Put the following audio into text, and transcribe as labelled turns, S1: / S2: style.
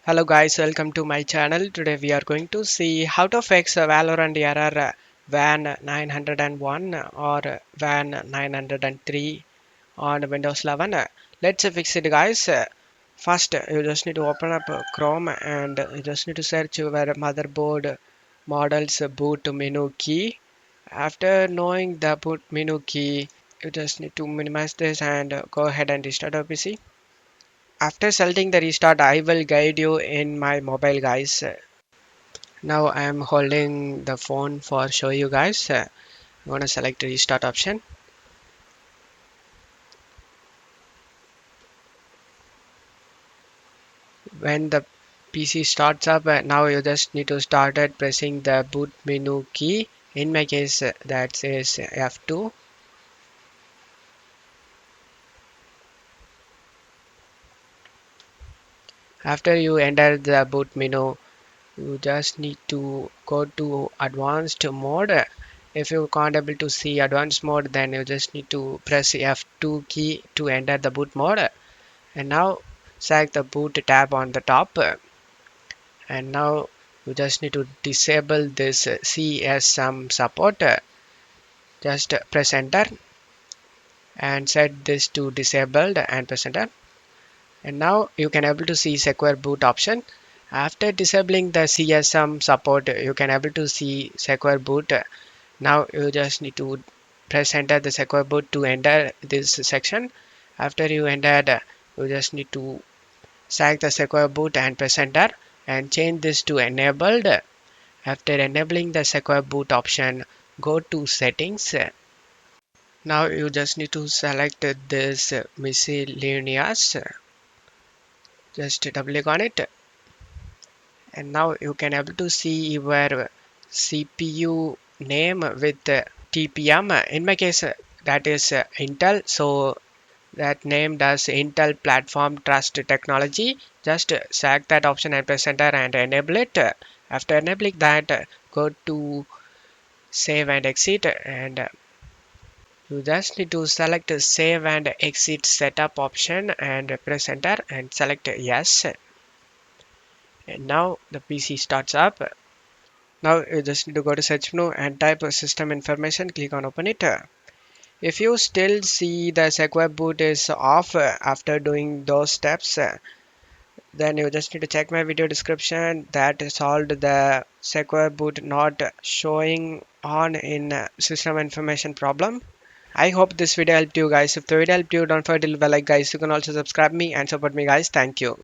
S1: Hello guys, welcome to my channel. Today we are going to see how to fix a Valorant error Van901 or Van903 on Windows 11. Let's fix it guys. First, you just need to open up Chrome and you just need to search your motherboard models boot menu key. After knowing the boot menu key, you just need to minimize this and go ahead and restart your PC. After selecting the restart, I will guide you in my mobile guys. Now I am holding the phone for show you guys. I'm gonna select restart option. When the PC starts up, now you just need to start at pressing the boot menu key. In my case, that says F2. After you enter the boot menu, you just need to go to advanced mode. If you can't able to see advanced mode, then you just need to press F2 key to enter the boot mode. And now select the boot tab on the top. And now you just need to disable this CSM support. Just press enter and set this to disabled and press enter. And now you can able to see secure boot option. After disabling the CSM support, you can able to see secure boot. Now you just need to press enter the secure boot to enter this section. After you entered, you just need to select the secure boot and press enter and change this to enabled. After enabling the secure boot option, go to settings. Now you just need to select this miscellaneous. Just double click on it, and now you can able to see your CPU name with TPM. In my case, that is Intel. So that name does Intel Platform Trust Technology. Just select that option and press enter and enable it. After enabling that, go to save and exit, and you just need to select save and exit setup option and press enter and select yes. And now the PC starts up. Now you just need to go to search menu and type system information, click on open it. If you still see the secure boot is off after doing those steps, then you just need to check my video description that solved the secure boot not showing on in system information problem. I hope this video helped you guys. If the video helped you, don't forget to leave a like guys. You can also subscribe me and support me guys. Thank you.